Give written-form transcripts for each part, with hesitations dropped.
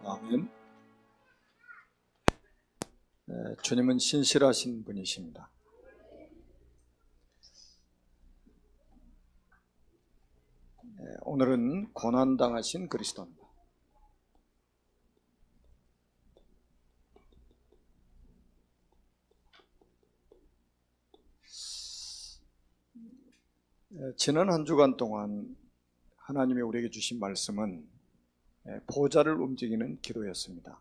아멘. 주님은 신실하신 분이십니다. 오늘은 고난당하신 그리스도입니다. 지난 한 주간 동안 하나님이 우리에게 주신 말씀은 보좌를 움직이는 기도였습니다.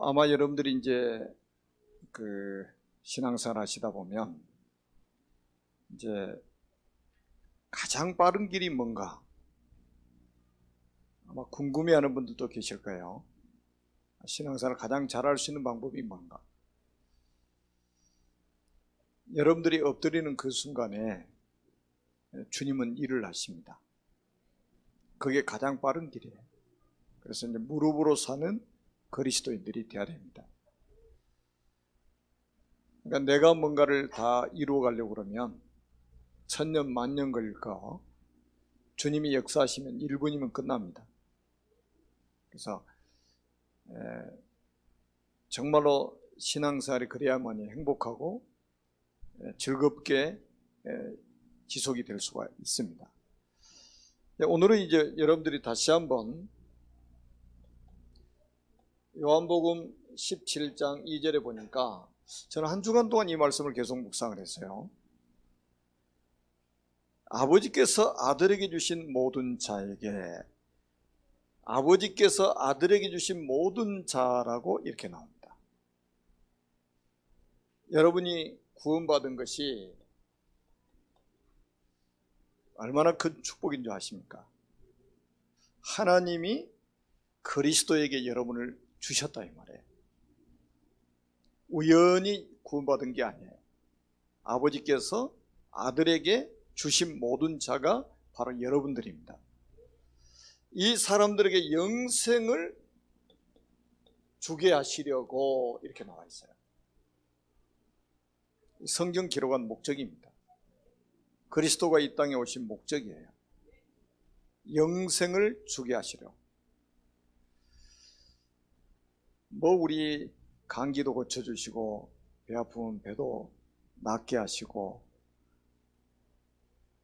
아마 여러분들이 이제 신앙생활 하시다 보면 이제 가장 빠른 길이 뭔가 아마 궁금해하는 분들도 계실 거예요. 신앙생활을 가장 잘할 수 있는 방법이 뭔가. 여러분들이 엎드리는 그 순간에 주님은 일을 하십니다. 그게 가장 빠른 길이에요. 그래서 이제 무릎으로 사는 그리스도인들이 되어야 됩니다. 그러니까 내가 뭔가를 다 이루어 가려고 그러면 천년 만년 걸릴 거 주님이 역사하시면 1분이면 끝납니다. 그래서 정말로 신앙생활이 그래야만이 행복하고 즐겁게 지속이 될 수가 있습니다. 오늘은 이제 여러분들이 다시 한번 요한복음 17장 2절에 보니까 저는 한 주간 동안 이 말씀을 계속 묵상을 했어요. 아버지께서 아들에게 주신 모든 자에게, 아버지께서 아들에게 주신 모든 자라고 이렇게 나옵니다. 여러분이 구원받은 것이 얼마나 큰 축복인 줄 아십니까? 하나님이 그리스도에게 여러분을 주셨다 이 말이에요. 우연히 구원받은 게 아니에요. 아버지께서 아들에게 주신 모든 자가 바로 여러분들입니다. 이 사람들에게 영생을 주게 하시려고 이렇게 나와 있어요. 성경 기록한 목적입니다. 그리스도가 이 땅에 오신 목적이에요. 영생을 주게 하시려고. 우리 감기도 고쳐주시고 배 아프면 배도 낫게 하시고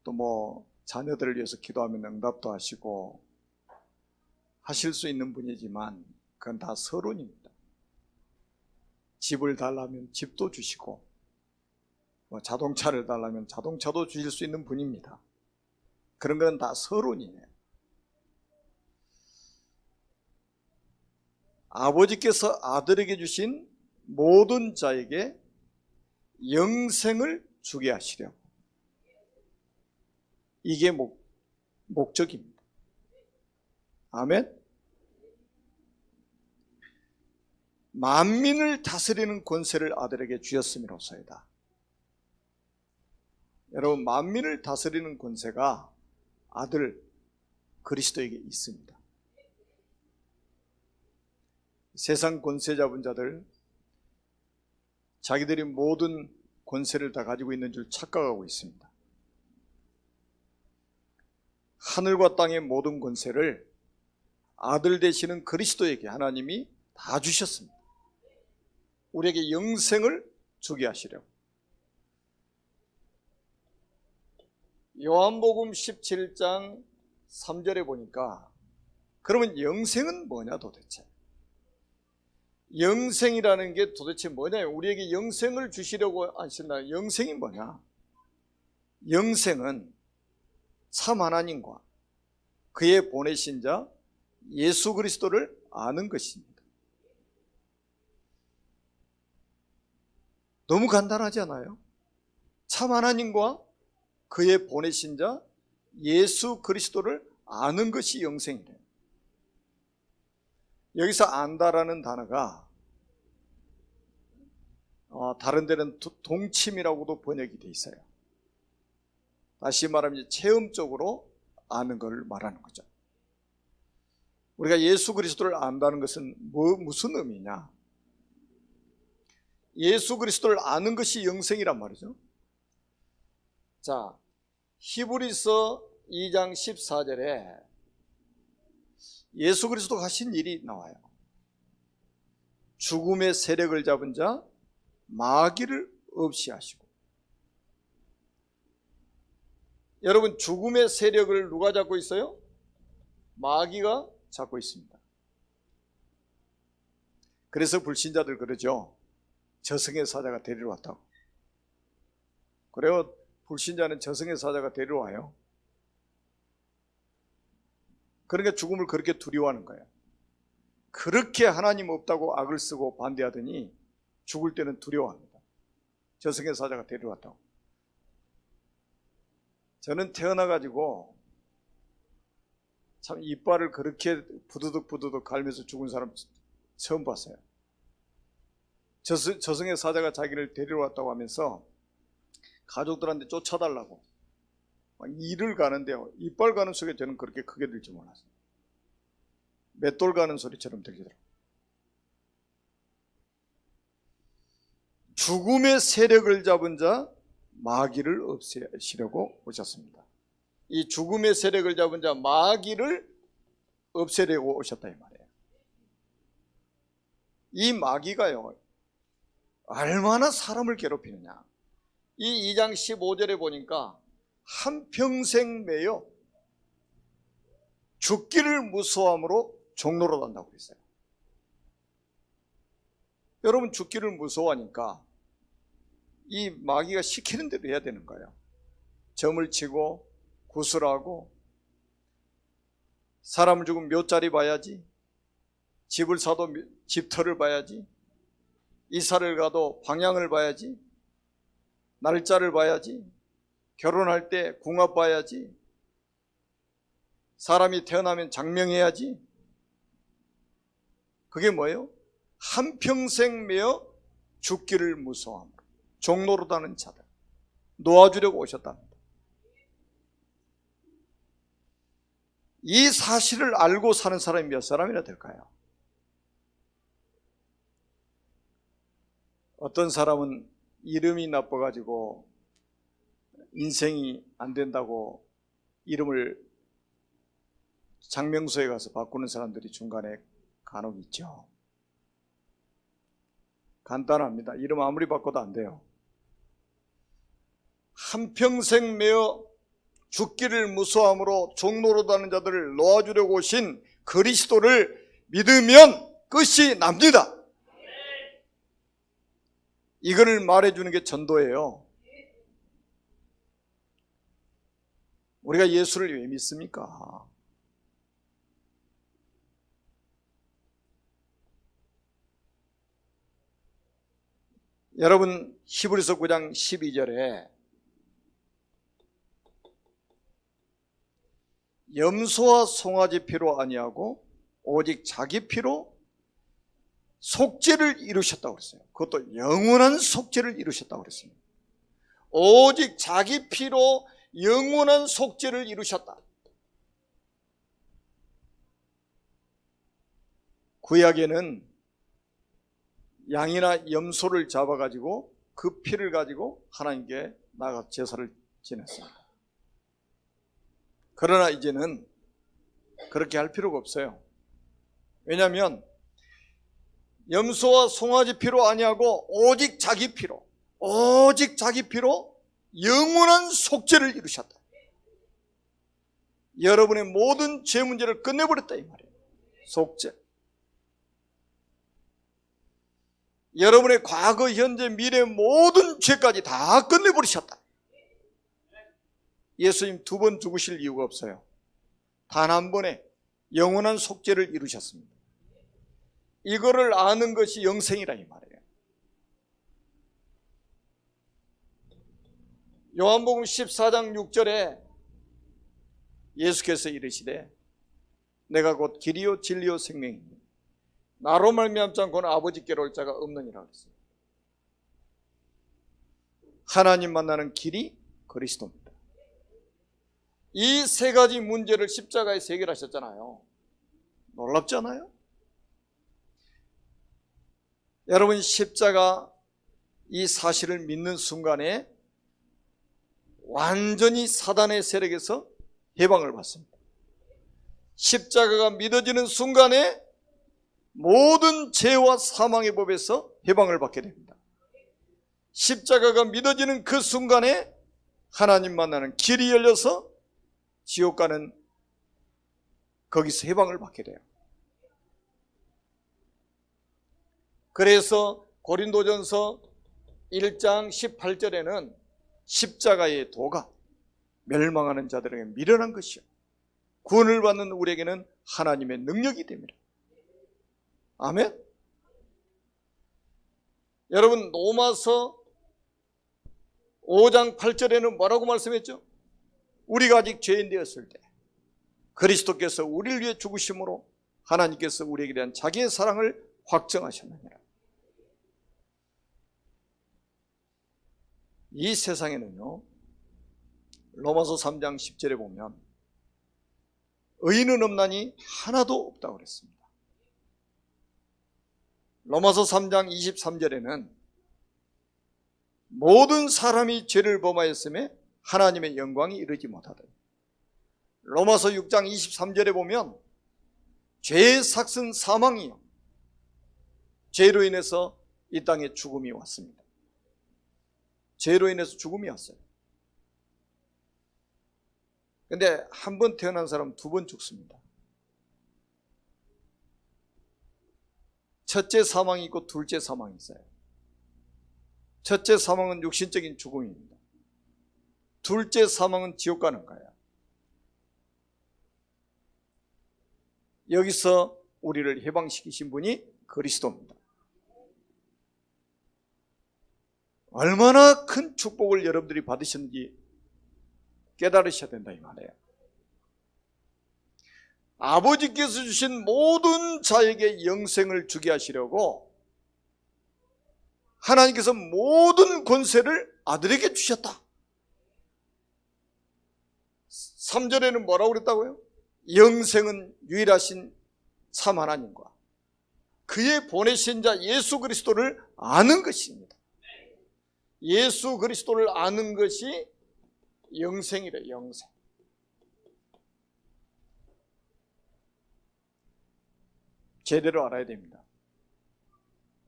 또 자녀들을 위해서 기도하면 응답도 하시고 하실 수 있는 분이지만 그건 다 서론입니다. 집을 달라면 집도 주시고 자동차를 달라면 자동차도 주실 수 있는 분입니다. 그런 건 다 서론이에요. 아버지께서 아들에게 주신 모든 자에게 영생을 주게 하시려고. 이게 목적입니다. 아멘. 만민을 다스리는 권세를 아들에게 주셨음이로소이다. 여러분, 만민을 다스리는 권세가 아들 그리스도에게 있습니다. 세상 권세 잡은 자들, 자기들이 모든 권세를 다 가지고 있는 줄 착각하고 있습니다. 하늘과 땅의 모든 권세를 아들 되시는 그리스도에게 하나님이 다 주셨습니다. 우리에게 영생을 주게 하시려고. 요한복음 17장 3절에 보니까 그러면 영생은 뭐냐 도대체? 영생이라는 게 도대체 뭐냐? 우리에게 영생을 주시려고 하신다. 영생이 뭐냐? 영생은 참 하나님과 그의 보내신 자 예수 그리스도를 아는 것입니다. 너무 간단하지 않아요? 참 하나님과 그의 보내신 자 예수 그리스도를 아는 것이 영생이래요. 여기서 안다라는 단어가 다른 데는 동침이라고도 번역이 돼 있어요. 다시 말하면 체험적으로 아는 걸 말하는 거죠. 우리가 예수 그리스도를 안다는 것은 무슨 의미냐? 예수 그리스도를 아는 것이 영생이란 말이죠. 자, 히브리서 2장 14절에 예수 그리스도가 하신 일이 나와요. 죽음의 세력을 잡은 자 마귀를 없이 하시고. 여러분, 죽음의 세력을 누가 잡고 있어요? 마귀가 잡고 있습니다. 그래서 불신자들 그러죠. 저승의 사자가 데리러 왔다고. 그래요. 불신자는 저승의 사자가 데리러 와요. 그러니까 죽음을 그렇게 두려워하는 거예요. 그렇게 하나님 없다고 악을 쓰고 반대하더니 죽을 때는 두려워합니다. 저승의 사자가 데리러 왔다고. 저는 태어나가지고 참 이빨을 그렇게 부두둑 갈면서 죽은 사람 처음 봤어요. 저승의 사자가 자기를 데리러 왔다고 하면서 가족들한테 쫓아달라고 막 일을 가는데요, 이빨 가는 소리가 저는 그렇게 크게 들지 몰랐어요. 맷돌 가는 소리처럼 들리더라고요. 죽음의 세력을 잡은 자 마귀를 없애시려고 오셨습니다. 이 죽음의 세력을 잡은 자 마귀를 없애려고 오셨다 이 말이에요. 이 마귀가요, 얼마나 사람을 괴롭히느냐. 이 2장 15절에 보니까 한평생 매여 죽기를 무서워함으로 종로로 간다고 그랬어요. 여러분, 죽기를 무서워하니까 이 마귀가 시키는 대로 해야 되는 거예요. 점을 치고 구슬하고, 사람을 죽으면 묘자리 봐야지, 집을 사도 집터를 봐야지, 이사를 가도 방향을 봐야지, 날짜를 봐야지, 결혼할 때 궁합 봐야지, 사람이 태어나면 장명해야지. 그게 뭐예요? 한평생 매여 죽기를 무서워함으로 종로로 다는 자들 놓아주려고 오셨답니다. 이 사실을 알고 사는 사람이 몇 사람이나 될까요? 어떤 사람은 이름이 나빠가지고 인생이 안 된다고 이름을 장명소에 가서 바꾸는 사람들이 중간에 간혹 있죠. 간단합니다. 이름 아무리 바꿔도 안 돼요. 한평생 매여 죽기를 무서워함으로 종로로 다는 자들을 놓아주려고 오신 그리스도를 믿으면 끝이 납니다. 이거를 말해주는 게 전도예요. 우리가 예수를 왜 믿습니까? 여러분, 히브리서 9장 12절에 염소와 송아지 피로 아니하고 오직 자기 피로 속죄를 이루셨다고 그랬어요. 그것도 영원한 속죄를 이루셨다고 그랬습니다. 오직 자기 피로 영원한 속죄를 이루셨다. 구약에는 양이나 염소를 잡아가지고 그 피를 가지고 하나님께 나가 제사를 지냈습니다. 그러나 이제는 그렇게 할 필요가 없어요. 왜냐하면 염소와 송아지 피로 아니하고 오직 자기 피로 영원한 속죄를 이루셨다. 여러분의 모든 죄 문제를 끝내버렸다 이 말이에요. 속죄. 여러분의 과거, 현재, 미래 모든 죄까지 다 끝내버리셨다. 예수님 2번 죽으실 이유가 없어요. 단 한 번에 영원한 속죄를 이루셨습니다. 이거를 아는 것이 영생이라 이 말이에요. 요한복음 14장 6절에 예수께서 이르시되 내가 곧 길이요 진리요 생명이니 나로 말미암지 않고는 아버지께로 올 자가 없느니라 그랬어요. 하나님 만나는 길이 그리스도입니다. 이 3가지 문제를 십자가에서 해결하셨잖아요. 놀랍지 않아요? 여러분, 십자가 이 사실을 믿는 순간에 완전히 사단의 세력에서 해방을 받습니다. 십자가가 믿어지는 순간에 모든 죄와 사망의 법에서 해방을 받게 됩니다. 십자가가 믿어지는 그 순간에 하나님 만나는 길이 열려서 지옥 가는 거기서 해방을 받게 돼요. 그래서 고린도전서 1장 18절에는 십자가의 도가 멸망하는 자들에게 미련한 것이요 구원을 받는 우리에게는 하나님의 능력이 됩니다. 아멘. 여러분, 로마서 5장 8절에는 뭐라고 말씀했죠? 우리가 아직 죄인 되었을 때 그리스도께서 우리를 위해 죽으심으로 하나님께서 우리에게 대한 자기의 사랑을 확정하셨느니라. 이 세상에는요, 로마서 3장 10절에 보면 의인은 없나니 하나도 없다고 그랬습니다. 로마서 3장 23절에는 모든 사람이 죄를 범하였음에 하나님의 영광이 이르지 못하더니, 로마서 6장 23절에 보면 죄의 삭은 사망이요 죄로 인해서 이 땅에 죽음이 왔습니다. 죄로 인해서 죽음이 왔어요. 근데 한 번 태어난 사람은 두 번 죽습니다. 첫째 사망이 있고 둘째 사망이 있어요. 첫째 사망은 육신적인 죽음입니다. 둘째 사망은 지옥 가는 거예요. 여기서 우리를 해방시키신 분이 그리스도입니다. 얼마나 큰 축복을 여러분들이 받으셨는지 깨달으셔야 된다 이 말이에요. 아버지께서 주신 모든 자에게 영생을 주게 하시려고 하나님께서 모든 권세를 아들에게 주셨다. 3절에는 뭐라고 그랬다고요? 영생은 유일하신 참 하나님과 그의 보내신 자 예수 그리스도를 아는 것입니다. 예수 그리스도를 아는 것이 영생이래. 영생. 제대로 알아야 됩니다.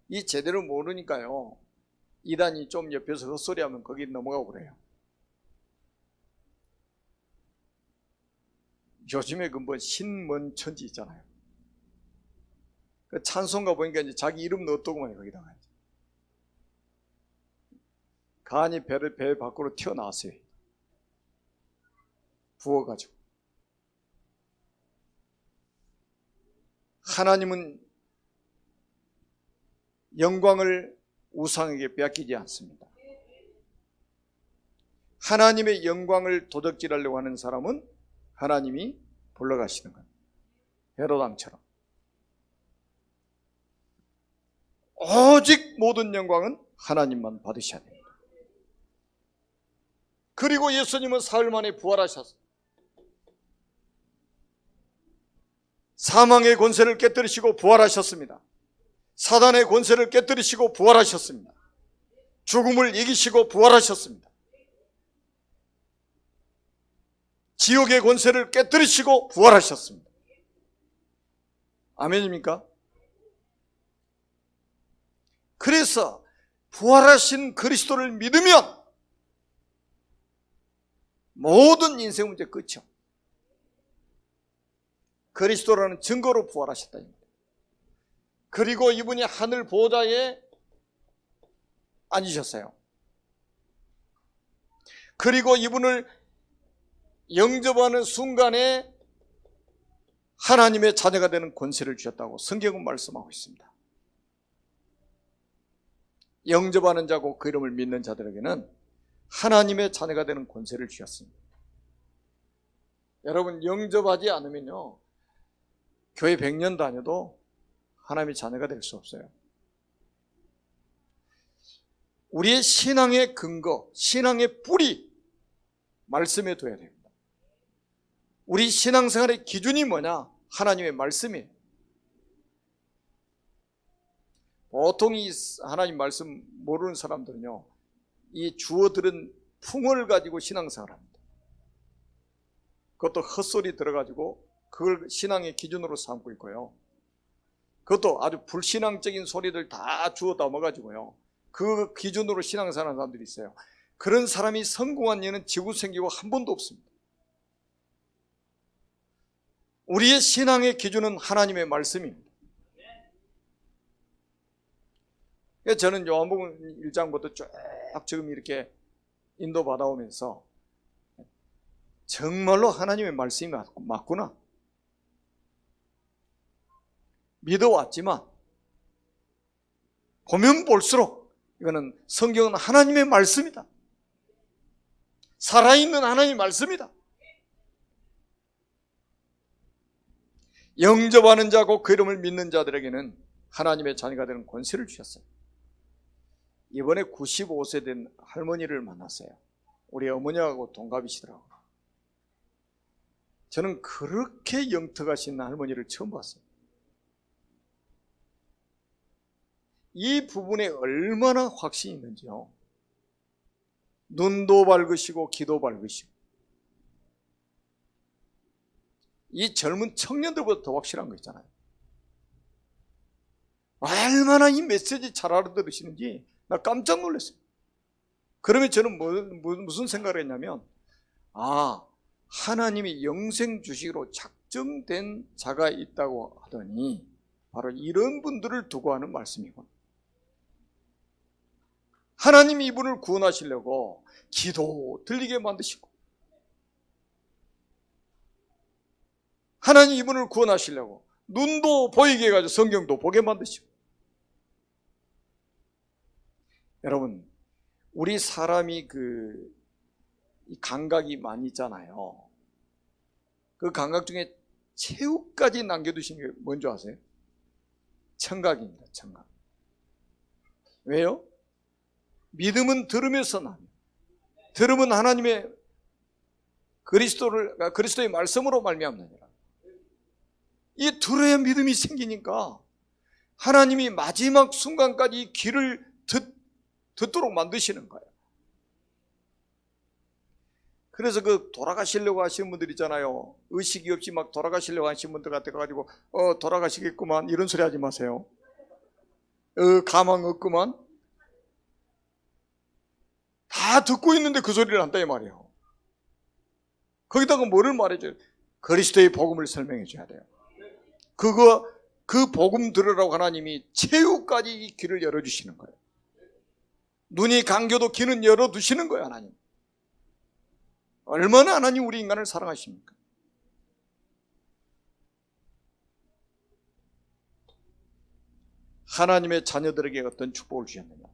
이 제대로 모르니까요, 이단이 좀 옆에서 헛소리하면 거기 넘어가고 그래요. 요즘에 그 뭐 신먼천지 있잖아요. 그 찬송가 보니까 이제 자기 이름 넣었더구만 거기다가 간이 배 밖으로 튀어나왔어요. 부어가지고. 하나님은 영광을 우상에게 빼앗기지 않습니다. 하나님의 영광을 도적질하려고 하는 사람은 하나님이 불러가시는 겁니다. 헤롯왕처럼. 오직 모든 영광은 하나님만 받으셔야 됩니다. 그리고 예수님은 사흘 만에 부활하셨습니다. 사망의 권세를 깨뜨리시고 부활하셨습니다. 사단의 권세를 깨뜨리시고 부활하셨습니다. 죽음을 이기시고 부활하셨습니다. 지옥의 권세를 깨뜨리시고 부활하셨습니다. 아멘입니까? 그래서 부활하신 그리스도를 믿으면 모든 인생 문제 끝이요. 그리스도라는 증거로 부활하셨다. 그리고 이분이 하늘 보좌에 앉으셨어요. 그리고 이분을 영접하는 순간에 하나님의 자녀가 되는 권세를 주셨다고 성경은 말씀하고 있습니다. 영접하는 자고 그 이름을 믿는 자들에게는 하나님의 자녀가 되는 권세를 주셨습니다. 여러분, 영접하지 않으면요, 교회 100년 다녀도 하나님의 자녀가 될 수 없어요. 우리의 신앙의 근거, 신앙의 뿌리 말씀에 둬야 됩니다. 우리 신앙생활의 기준이 뭐냐? 하나님의 말씀이에요. 보통 이 하나님 말씀 모르는 사람들은요, 이 주워 들은 풍을 가지고 신앙생활을 합니다. 그것도 헛소리 들어가지고 그걸 신앙의 기준으로 삼고 있고요. 그것도 아주 불신앙적인 소리들 다 주워 담아가지고요. 그 기준으로 신앙생활하는 사람들이 있어요. 그런 사람이 성공한 예는 지구 생기고 한 번도 없습니다. 우리의 신앙의 기준은 하나님의 말씀입니다. 저는 요한복음 1장부터 쭉 지금 이렇게 인도받아오면서 정말로 하나님의 말씀이 맞구나 믿어왔지만 보면 볼수록 이거는 성경은 하나님의 말씀이다. 살아있는 하나님의 말씀이다. 영접하는 자고 그 이름을 믿는 자들에게는 하나님의 자녀가 되는 권세를 주셨어요. 이번에 95세 된 할머니를 만났어요. 우리 어머니하고 동갑이시더라고요. 저는 그렇게 영특하신 할머니를 처음 봤어요. 이 부분에 얼마나 확신이 있는지요. 눈도 밝으시고 귀도 밝으시고 이 젊은 청년들보다 더 확실한 거 있잖아요. 얼마나 이 메시지 잘 알아들으시는지 나 깜짝 놀랐어요. 그러면 저는 무슨 생각을 했냐면 하나님이 영생 주시기로 작정된 자가 있다고 하더니 바로 이런 분들을 두고 하는 말씀이구나. 하나님이 이분을 구원하시려고 기도 들리게 만드시고 하나님 이분을 구원하시려고 눈도 보이게 해가지고 성경도 보게 만드시고. 여러분, 우리 사람이 감각이 많이 있잖아요. 그 감각 중에 체육까지 남겨두신 게 뭔지 아세요? 청각입니다. 청각. 왜요? 믿음은 들으면서 나요. 들으면 하나님의 그리스도의 말씀으로 말미암느니라. 이 들어야 믿음이 생기니까 하나님이 마지막 순간까지 이 귀를 듣도록 만드시는 거예요. 그래서 돌아가시려고 하시는 분들 있잖아요. 의식이 없이 막 돌아가시려고 하시는 분들 같아가지고 돌아가시겠구만 이런 소리 하지 마세요. 가망 없구만. 다 듣고 있는데 그 소리를 한다 이 말이에요. 거기다가 뭐를 말해줘요? 그리스도의 복음을 설명해 줘야 돼요. 그 복음 들으라고 하나님이 최후까지 이 귀를 열어주시는 거예요. 눈이 감겨도 귀는 열어두시는 거예요. 하나님. 얼마나 하나님 우리 인간을 사랑하십니까? 하나님의 자녀들에게 어떤 축복을 주셨느냐?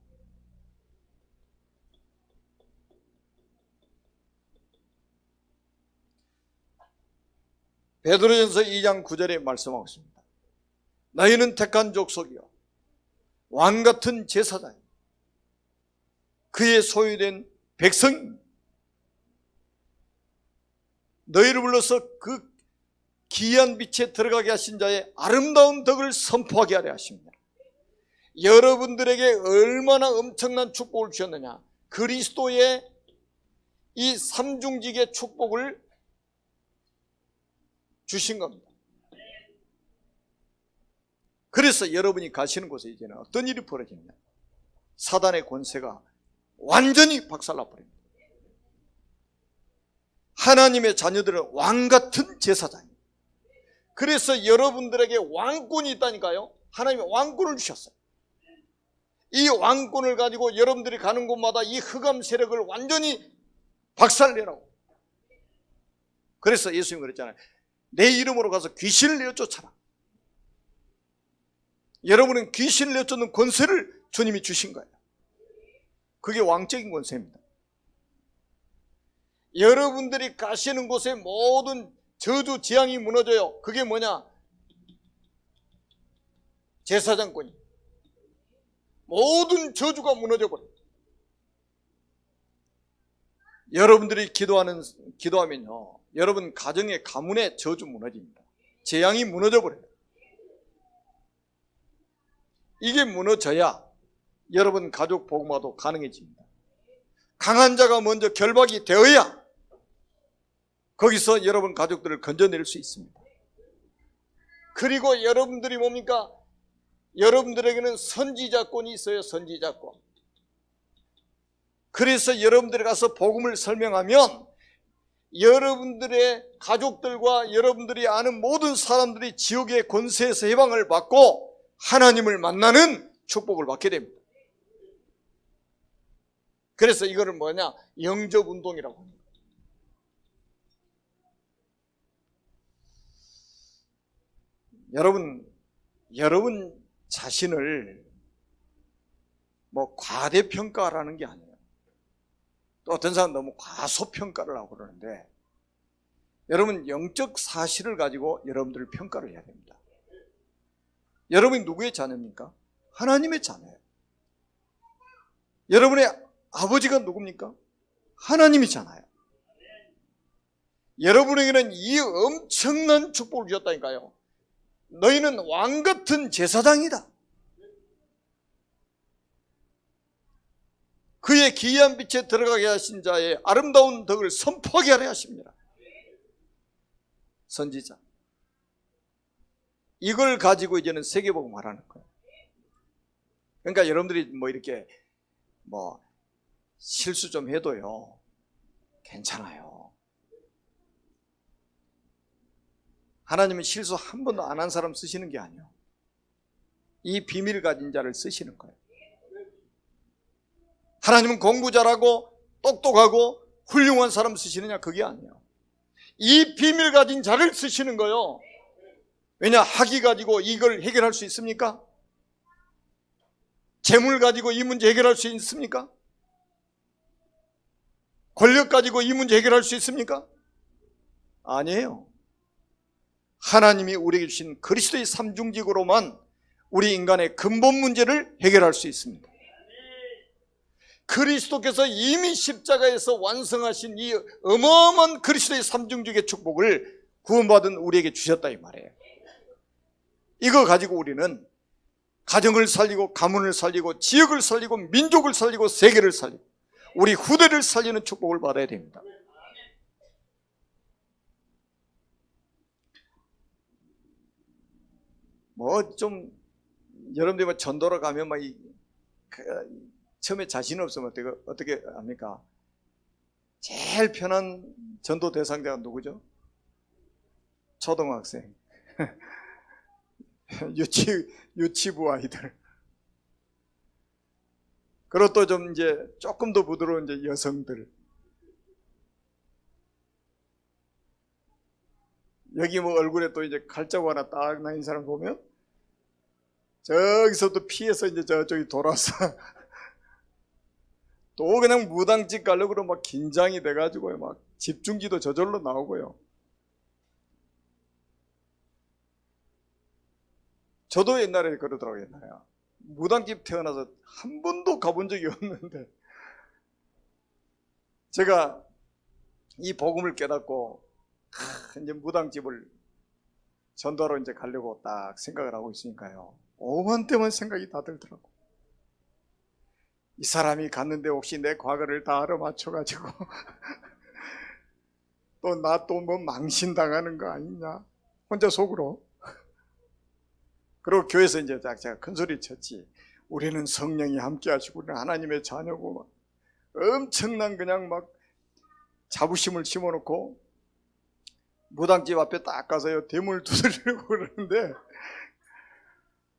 베드로전서 2장 9절에 말씀하고 있습니다. 너희는 택한 족속이요 왕같은 제사장이요 그의 소유된 백성입니다. 너희를 불러서 그 기이한 빛에 들어가게 하신 자의 아름다운 덕을 선포하게 하려 하십니다. 여러분들에게 얼마나 엄청난 축복을 주셨느냐. 그리스도의 이 삼중직의 축복을 주신 겁니다. 그래서 여러분이 가시는 곳에 이제는 어떤 일이 벌어지느냐. 사단의 권세가 완전히 박살나버립니다. 하나님의 자녀들은 왕같은 제사장입니다. 그래서 여러분들에게 왕권이 있다니까요. 하나님이 왕권을 주셨어요. 이 왕권을 가지고 여러분들이 가는 곳마다 이 흑암 세력을 완전히 박살내라고. 그래서 예수님이 그랬잖아요. 내 이름으로 가서 귀신을 내쫓아라. 여러분은 귀신을 내쫓는 권세를 주님이 주신 거예요. 그게 왕적인 권세입니다. 여러분들이 가시는 곳에 모든 저주 지향이 무너져요. 그게 뭐냐? 제사장권이. 모든 저주가 무너져버려요. 여러분들이 기도하면요, 여러분 가정의 가문의 저주 무너집니다. 재앙이 무너져버려요. 이게 무너져야 여러분 가족 복음화도 가능해집니다. 강한 자가 먼저 결박이 되어야 거기서 여러분 가족들을 건져낼 수 있습니다. 그리고 여러분들이 뭡니까? 여러분들에게는 선지자권이 있어요. 선지자권. 그래서 여러분들이 가서 복음을 설명하면 여러분들의 가족들과 여러분들이 아는 모든 사람들이 지옥의 권세에서 해방을 받고 하나님을 만나는 축복을 받게 됩니다. 그래서 이거를 뭐냐? 영접운동이라고 합니다. 여러분 자신을 뭐 과대평가라는 게 아니에요. 또 어떤 사람은 너무 과소평가를 하고 그러는데, 여러분 영적 사실을 가지고 여러분들을 평가를 해야 됩니다. 여러분이 누구의 자녀입니까? 하나님의 자녀예요. 여러분의 아버지가 누굽니까? 하나님이잖아요. 여러분에게는 이 엄청난 축복을 주셨다니까요. 너희는 왕같은 제사장이다. 그의 기이한 빛에 들어가게 하신 자의 아름다운 덕을 선포하게 하려 하십니다. 선지자. 이걸 가지고 이제는 세계복음 하라는 거예요. 그러니까 여러분들이 뭐 이렇게 뭐 실수 좀 해도요, 괜찮아요. 하나님은 실수 한 번도 안 한 사람 쓰시는 게 아니에요. 이 비밀 가진 자를 쓰시는 거예요. 하나님은 공부 잘하고 똑똑하고 훌륭한 사람 쓰시느냐? 그게 아니에요. 이 비밀 가진 자를 쓰시는 거예요. 왜냐? 학위 가지고 이걸 해결할 수 있습니까? 재물 가지고 이 문제 해결할 수 있습니까? 권력 가지고 이 문제 해결할 수 있습니까? 아니에요. 하나님이 우리에게 주신 그리스도의 삼중직으로만 우리 인간의 근본 문제를 해결할 수 있습니다. 그리스도께서 이미 십자가에서 완성하신 이 어마어마한 그리스도의 삼중직의 축복을 구원받은 우리에게 주셨다 이 말이에요. 이거 가지고 우리는 가정을 살리고 가문을 살리고 지역을 살리고 민족을 살리고 세계를 살리고 우리 후대를 살리는 축복을 받아야 됩니다. 뭐 좀 여러분들이 뭐 전도로 가면 막 처음에 자신 없으면 어떻게 합니까? 제일 편한 전도 대상자가 누구죠? 초등학생, 유치부 아이들. 그리고 또 좀 이제 조금 더 부드러운 이제 여성들. 여기 뭐 얼굴에 또 이제 칼자국 하나 딱 나인 사람 보면 저기서도 피해서 이제 저쪽이 돌아서 또 그냥 무당집 가려고 그러면 막 긴장이 돼가지고 막 집중기도 저절로 나오고요. 저도 옛날에 그러더라고요. 옛날에 무당집 태어나서 한 번도 가본 적이 없는데 제가 이 복음을 깨닫고 이제 무당집을 전도하러 이제 가려고 딱 생각을 하고 있으니까요, 오만 때만 생각이 다 들더라고. 이 사람이 갔는데 혹시 내 과거를 다 알아맞혀가지고 또 나 또 뭐 망신당하는 거 아니냐 혼자 속으로. 그리고 교회에서 이제 제가 큰 소리 쳤지. 우리는 성령이 함께 하시고 우리는 하나님의 자녀고 막 엄청난 그냥 막 자부심을 심어놓고 무당집 앞에 딱 가서요 대문을 두드리려고 그러는데,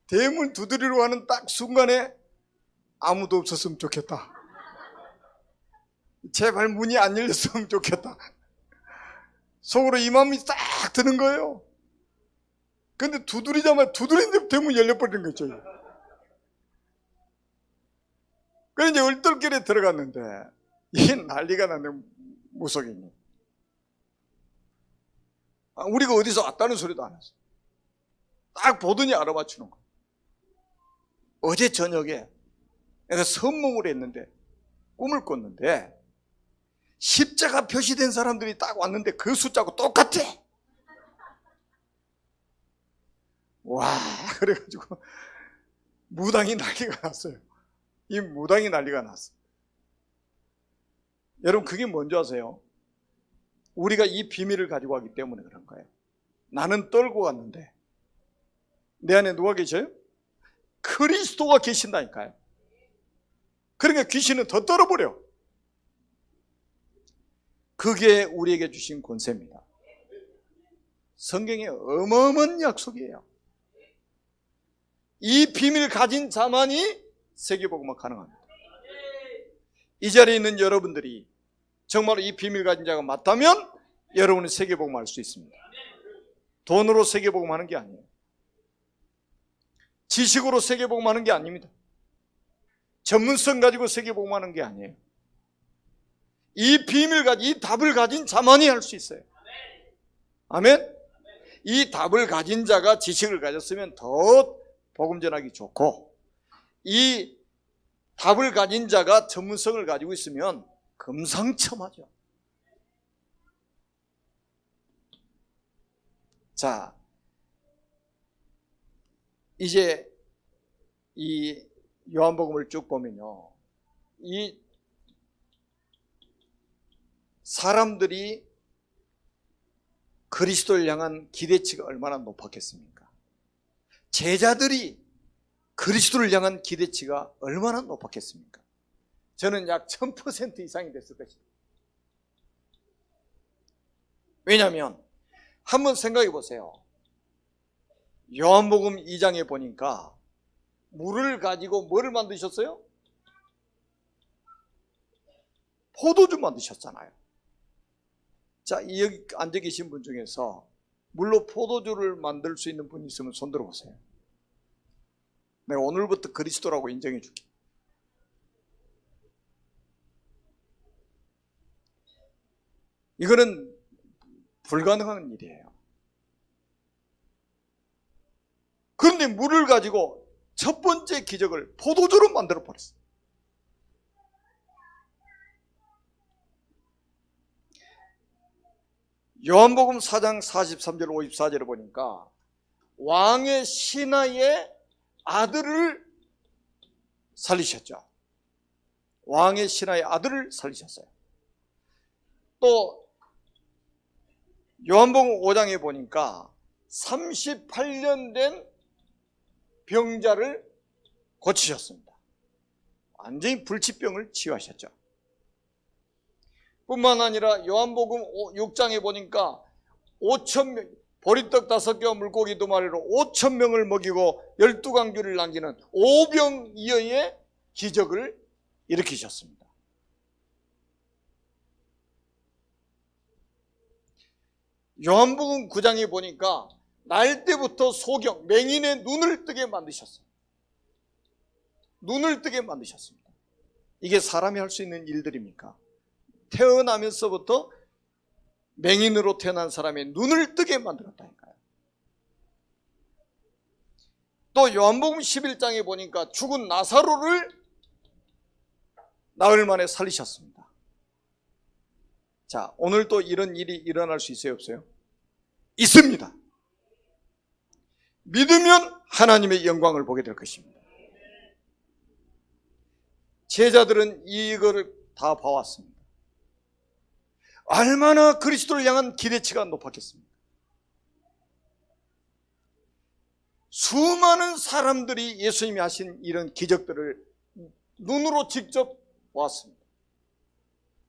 대문 두드리려고 하는 딱 순간에 아무도 없었으면 좋겠다. 제발 문이 안 열렸으면 좋겠다. 속으로 이 마음이 딱 드는 거예요. 근데 두드리자마자 두드리는데 대문이 열려버리는 거죠. 그래서 이제 얼떨결에 들어갔는데 이게 난리가 났네. 무속인이. 우리가 어디서 왔다는 소리도 안 했어. 딱 보더니 알아맞추는 거야. 어제 저녁에 내가 선몽을 했는데 꿈을 꿨는데 십자가 표시된 사람들이 딱 왔는데 그 숫자하고 똑같아. 와, 그래가지고 무당이 난리가 났어요. 이 무당이 난리가 났어. 여러분 그게 뭔지 아세요? 우리가 이 비밀을 가지고 왔기 때문에 그런 거예요. 나는 떨고 갔는데 내 안에 누가 계셔요? 그리스도가 계신다니까요. 그러니까 귀신은 더 떨어버려. 그게 우리에게 주신 권세입니다. 성경의 어마어마한 약속이에요. 이 비밀을 가진 자만이 세계복음화 가능합니다. 이 자리에 있는 여러분들이 정말로 이 비밀을 가진 자가 맞다면 여러분은 세계복음화 할 수 있습니다. 돈으로 세계복음화 하는 게 아니에요. 지식으로 세계복음화 하는 게 아닙니다. 전문성 가지고 세계복음화 하는 게 아니에요. 이 비밀 가진, 이 답을 가진 자만이 할 수 있어요. 아멘? 이 답을 가진 자가 지식을 가졌으면 더 복음 전하기 좋고, 이 답을 가진 자가 전문성을 가지고 있으면 금상첨화죠. 자, 이제 이 요한복음을 쭉 보면요, 이 사람들이 그리스도를 향한 기대치가 얼마나 높았겠습니까? 제자들이 그리스도를 향한 기대치가 얼마나 높았겠습니까? 저는 약 1000% 이상이 됐을 것입니다. 왜냐하면 한번 생각해 보세요. 요한복음 2장에 보니까 물을 가지고 뭐를 만드셨어요? 포도주 만드셨잖아요. 자, 여기 앉아 계신 분 중에서 물로 포도주를 만들 수 있는 분이 있으면 손 들어보세요. 내가 오늘부터 그리스도라고 인정해 줄게. 이거는 불가능한 일이에요. 그런데 물을 가지고 첫 번째 기적을 포도주로 만들어 버렸어요. 요한복음 4장 43절 54절을 보니까 왕의 신하의 아들을 살리셨죠. 왕의 신하의 아들을 살리셨어요. 또 요한복음 5장에 보니까 38년 된 병자를 고치셨습니다. 완전히 불치병을 치유하셨죠. 뿐만 아니라 요한복음 6장에 보니까 5,000명, 보리떡 5개와 물고기 2마리로 5,000명을 먹이고 12강주를 남기는 오병이어의 기적을 일으키셨습니다. 요한복음 9장에 보니까 날 때부터 소경, 맹인의 눈을 뜨게 만드셨어요. 눈을 뜨게 만드셨습니다. 이게 사람이 할 수 있는 일들입니까? 태어나면서부터 맹인으로 태어난 사람의 눈을 뜨게 만들었다니까요. 또 요한복음 11장에 보니까 죽은 나사로를 나흘 만에 살리셨습니다. 자, 오늘 또 이런 일이 일어날 수 있어요, 없어요? 있습니다. 믿으면 하나님의 영광을 보게 될 것입니다. 제자들은 이거를 다 봐왔습니다. 얼마나 그리스도를 향한 기대치가 높았겠습니까? 수많은 사람들이 예수님이 하신 이런 기적들을 눈으로 직접 보았습니다.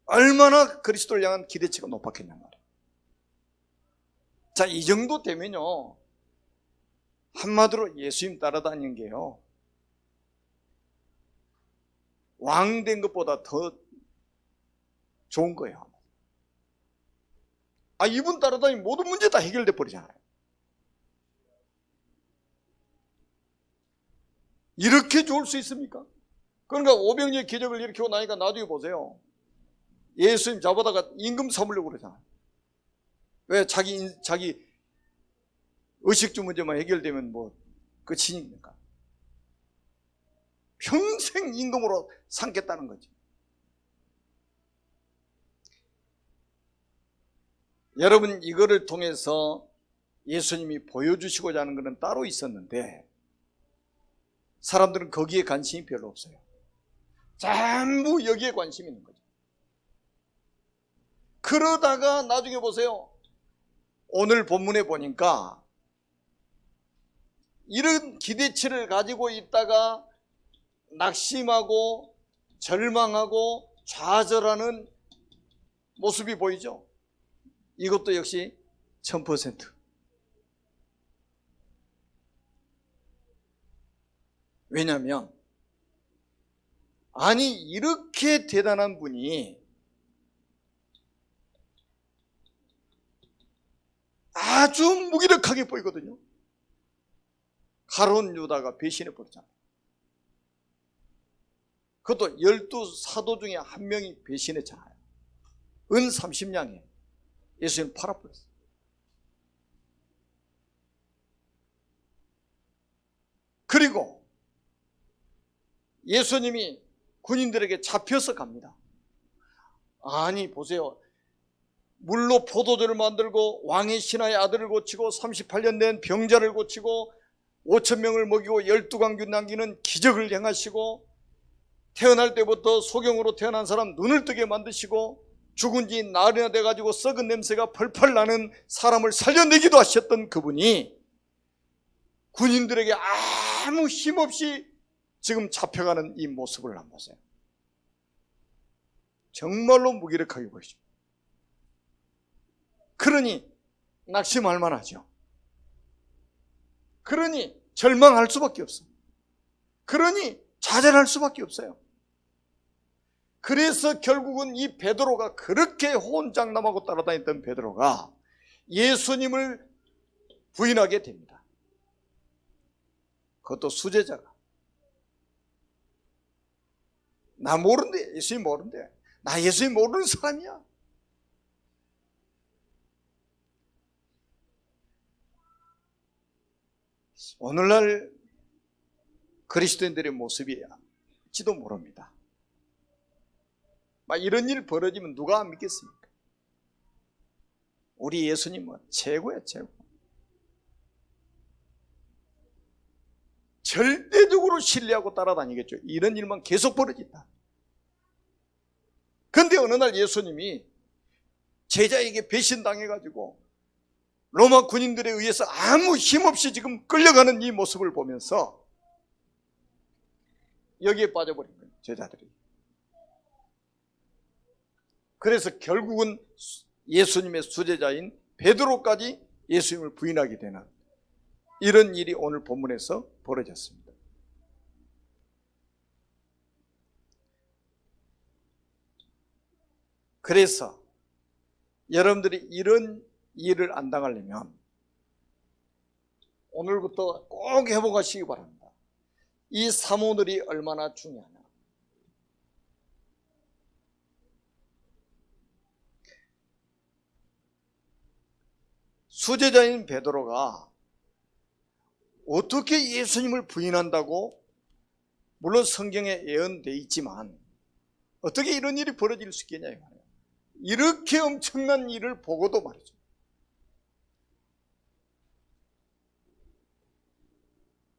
얼마나 그리스도를 향한 기대치가 높았겠냔 말이에요. 자, 이 정도 되면요, 한마디로 예수님 따라다니는 게요, 왕 된 것보다 더 좋은 거예요. 아, 이분 따라다니면 모든 문제 다 해결돼 버리잖아요. 이렇게 좋을 수 있습니까? 그러니까 오병이의 기적을 일으키고 나니까 나중에 보세요. 예수님 잡아다가 임금 삼으려고 그러잖아요. 왜? 자기 의식주 문제만 해결되면 뭐 끝이니까. 평생 임금으로 삼겠다는 거지. 여러분, 이거를 통해서 예수님이 보여주시고자 하는 것은 따로 있었는데 사람들은 거기에 관심이 별로 없어요. 전부 여기에 관심이 있는 거죠. 그러다가 나중에 보세요. 오늘 본문에 보니까 이런 기대치를 가지고 있다가 낙심하고 절망하고 좌절하는 모습이 보이죠. 이것도 역시 1000%. 왜냐하면 아니 이렇게 대단한 분이 아주 무기력하게 보이거든요. 가룟 유다가 배신해 버렸잖아요. 그것도 12사도 중에 한 명이 배신했잖아요. 은 30냥에 예수님 팔아버렸어요. 그리고 예수님이 군인들에게 잡혀서 갑니다. 아니 보세요. 물로 포도주를 만들고 왕의 신하의 아들을 고치고 38년 된 병자를 고치고 5,000명을 먹이고 12광주 남기는 기적을 행하시고 태어날 때부터 소경으로 태어난 사람 눈을 뜨게 만드시고 죽은 지 나흘이나 돼가지고 썩은 냄새가 펄펄 나는 사람을 살려내기도 하셨던 그분이 군인들에게 아무 힘없이 지금 잡혀가는 이 모습을 한번 보세요. 정말로 무기력하게 보이죠. 그러니 낙심할 만하죠. 그러니 절망할 수밖에 없어요. 그러니 좌절할 수밖에 없어요. 그래서 결국은 이 베드로가, 그렇게 호언장담하고 따라다녔던 베드로가 예수님을 부인하게 됩니다. 그것도 수제자가. 나 모른대. 예수님 모른대. 나 예수님 모르는 사람이야. 오늘날 그리스도인들의 모습일지도 모릅니다. 막 이런 일 벌어지면 누가 안 믿겠습니까? 우리 예수님은 최고야, 최고. 절대적으로 신뢰하고 따라다니겠죠. 이런 일만 계속 벌어진다. 그런데 어느 날 예수님이 제자에게 배신당해가지고 로마 군인들에 의해서 아무 힘없이 지금 끌려가는 이 모습을 보면서 여기에 빠져버린 거예요, 제자들이. 그래서 결국은 예수님의 수제자인 베드로까지 예수님을 부인하게 되는 이런 일이 오늘 본문에서 벌어졌습니다. 그래서 여러분들이 이런 일을 안 당하려면 오늘부터 꼭 회복하시기 바랍니다. 이 사모들이 얼마나 중요하냐. 수제자인 베드로가 어떻게 예수님을 부인한다고, 물론 성경에 예언되어 있지만 어떻게 이런 일이 벌어질 수 있겠냐 이 말이에요. 이렇게 엄청난 일을 보고도 말이죠.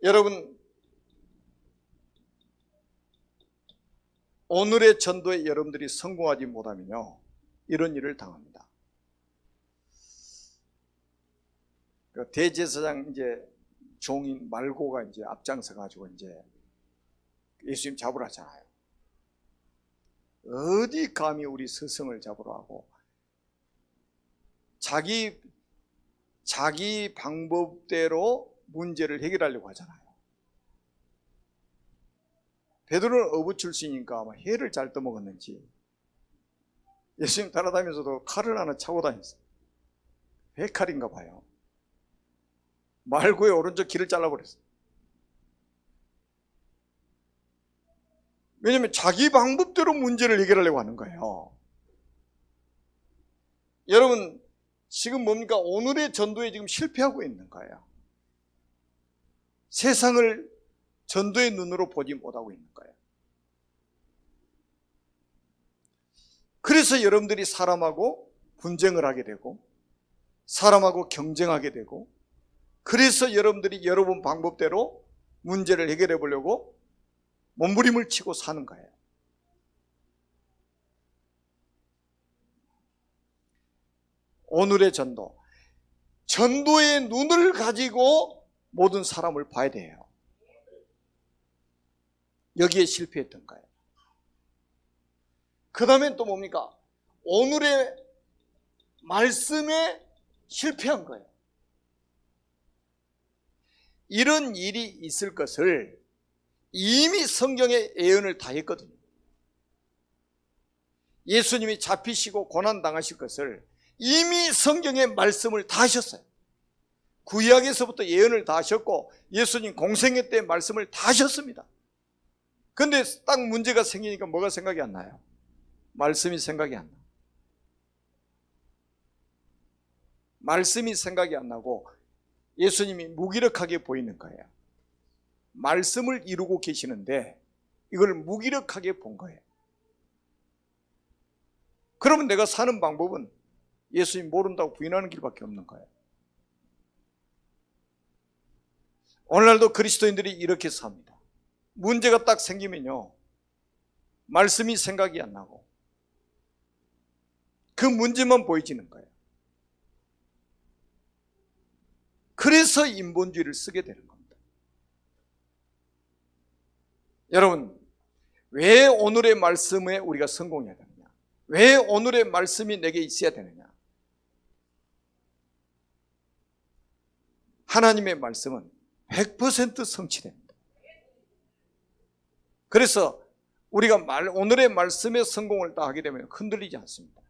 여러분, 오늘의 전도에 여러분들이 성공하지 못하면요, 이런 일을 당합니다. 대제사장 이제 종인 말고가 이제 앞장서 가지고 이제 예수님 잡으러 하잖아요. 어디 감히 우리 스승을 잡으러 하고 자기 방법대로 문제를 해결하려고 하잖아요. 베드로는 어부 출신이니까 아마 회를 잘 떠먹었는지 예수님 따라다니면서도 칼을 하나 차고 다녔어요. 회칼인가 봐요. 말고의 오른쪽 귀를 잘라버렸어요. 왜냐하면 자기 방법대로 문제를 해결하려고 하는 거예요. 여러분, 지금 뭡니까? 오늘의 전도에 지금 실패하고 있는 거예요. 세상을 전도의 눈으로 보지 못하고 있는 거예요. 그래서 여러분들이 사람하고 분쟁을 하게 되고 사람하고 경쟁하게 되고, 그래서 여러분들이 여러분 방법대로 문제를 해결해 보려고 몸부림을 치고 사는 거예요. 오늘의 전도의 눈을 가지고 모든 사람을 봐야 돼요. 여기에 실패했던 거예요. 그 다음엔 또 뭡니까? 오늘의 말씀에 실패한 거예요. 이런 일이 있을 것을 이미 성경에 예언을 다 했거든요. 예수님이 잡히시고 고난당하실 것을 이미 성경의 말씀을 다 하셨어요. 구약에서부터 예언을 다 하셨고 예수님 공생애 때 말씀을 다 하셨습니다. 그런데 딱 문제가 생기니까 뭐가 생각이 안 나요? 말씀이 생각이 안 나요. 말씀이 생각이 안 나고 예수님이 무기력하게 보이는 거예요. 말씀을 이루고 계시는데 이걸 무기력하게 본 거예요. 그러면 내가 사는 방법은 예수님 모른다고 부인하는 길밖에 없는 거예요. 오늘날도 그리스도인들이 이렇게 삽니다. 문제가 딱 생기면요, 말씀이 생각이 안 나고 그 문제만 보여지는 거예요. 그래서 인본주의를 쓰게 되는 겁니다. 여러분, 왜 오늘의 말씀에 우리가 성공해야 되느냐? 왜 오늘의 말씀이 내게 있어야 되느냐? 하나님의 말씀은 100% 성취됩니다. 그래서 우리가 오늘의 말씀의 성공을 다 하게 되면 흔들리지 않습니다.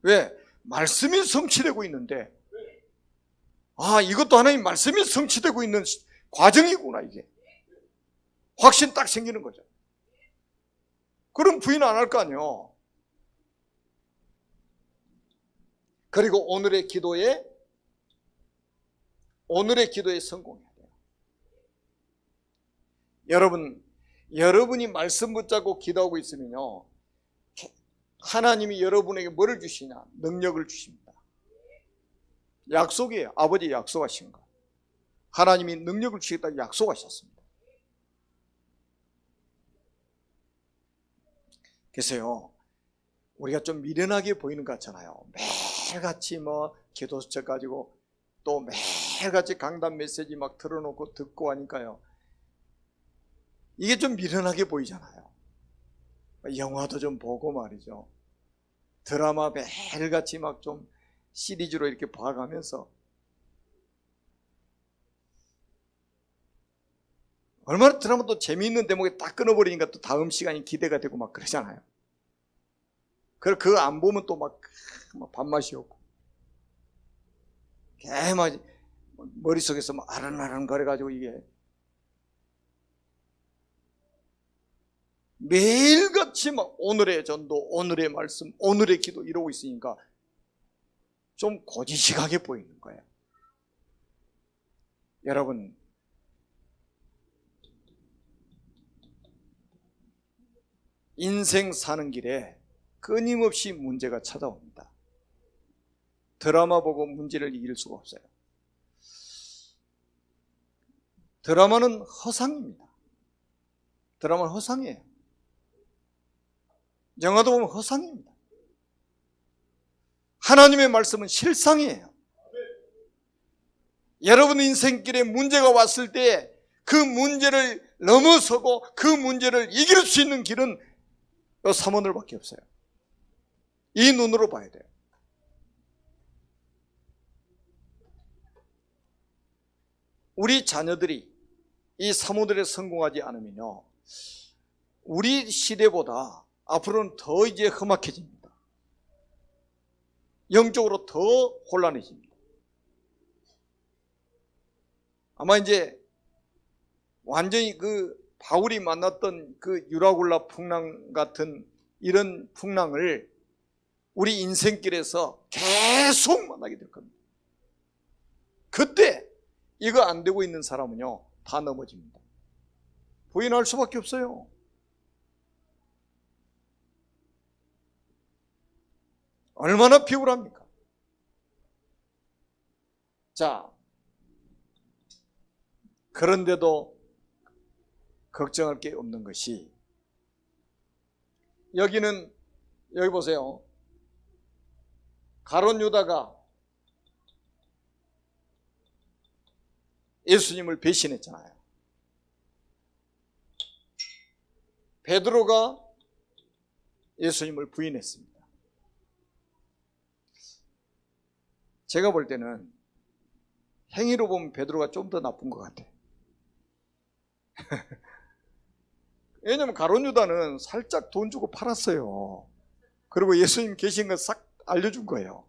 왜? 말씀이 성취되고 있는데, 이것도 하나님 말씀이 성취되고 있는 과정이구나, 이게. 확신 딱 생기는 거죠. 그럼 부인 안 할 거 아니에요. 그리고 오늘의 기도에 성공해야 돼요. 여러분이 말씀 붙잡고 기도하고 있으면요, 하나님이 여러분에게 뭐를 주시냐? 능력을 주십니다. 약속이에요. 아버지 약속하신 거. 하나님이 능력을 주시겠다고 약속하셨습니다. 그래서요, 우리가 좀 미련하게 보이는 것 같잖아요. 매일같이 기도수첩 가지고 또 매일같이 강단 메시지 막 틀어놓고 듣고 하니까요, 이게 좀 미련하게 보이잖아요. 영화도 좀 보고 말이죠. 드라마 매일같이 막 좀 시리즈로 이렇게 봐가면서 얼마나 드라마도 재미있는 대목에 딱 끊어버리니까 또 다음 시간이 기대가 되고 막 그러잖아요. 그거 안 보면 또 막 밥맛이 없고 막 머릿속에서 막 아른아른 거려가지고 이게 매일같이 막 오늘의 전도, 오늘의 말씀, 오늘의 기도 이러고 있으니까 좀 고지식하게 보이는 거예요. 여러분, 인생 사는 길에 끊임없이 문제가 찾아옵니다. 드라마 보고 문제를 이길 수가 없어요. 드라마는 허상입니다. 드라마는 허상이에요. 영화도 보면 허상입니다. 하나님의 말씀은 실상이에요. 여러분 인생길에 문제가 왔을 때 그 문제를 넘어서고 그 문제를 이길 수 있는 길은 이 삼원들밖에 없어요. 이 눈으로 봐야 돼요. 우리 자녀들이 이 삼원들에 성공하지 않으면요, 우리 시대보다 앞으로는 더 이제 험악해집니다. 영적으로 더 혼란해집니다. 아마 이제 완전히 바울이 만났던 유라굴라 풍랑 같은 이런 풍랑을 우리 인생길에서 계속 만나게 될 겁니다. 그때 이거 안 되고 있는 사람은요, 다 넘어집니다. 부인할 수밖에 없어요. 얼마나 비굴합니까? 자, 그런데도 걱정할 게 없는 것이, 여기 보세요. 가룟 유다가 예수님을 배신했잖아요. 베드로가 예수님을 부인했습니다. 제가 볼 때는 행위로 보면 베드로가 좀 더 나쁜 것 같아요. 왜냐하면 가룟 유다는 살짝 돈 주고 팔았어요. 그리고 예수님 계신 거 싹 알려준 거예요.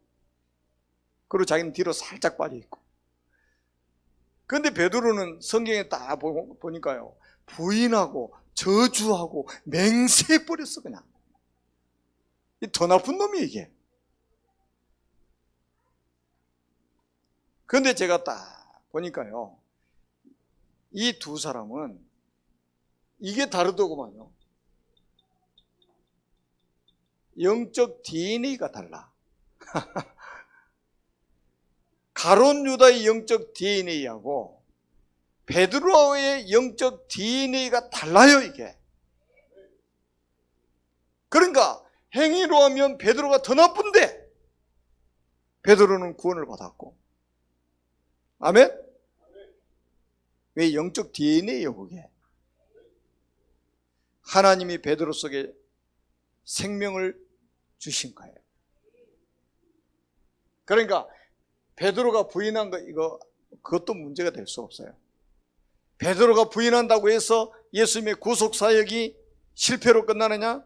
그리고 자기는 뒤로 살짝 빠져있고. 그런데 베드로는 성경에 딱 보니까요, 부인하고 저주하고 맹세해버렸어. 그냥 더 나쁜 놈이 이게. 그런데 제가 딱 보니까요, 이 두 사람은 이게 다르더구만요. 영적 DNA가 달라. 가룟 유다의 영적 DNA하고 베드로의 영적 DNA가 달라요, 이게. 그러니까 행위로 하면 베드로가 더 나쁜데 베드로는 구원을 받았고. 아멘? 왜? 영적 DNA예요, 그게. 하나님이 베드로 속에 생명을 주신 거예요. 그러니까 베드로가 부인한 거, 그것도 문제가 될 수 없어요. 베드로가 부인한다고 해서 예수님의 구속 사역이 실패로 끝나느냐?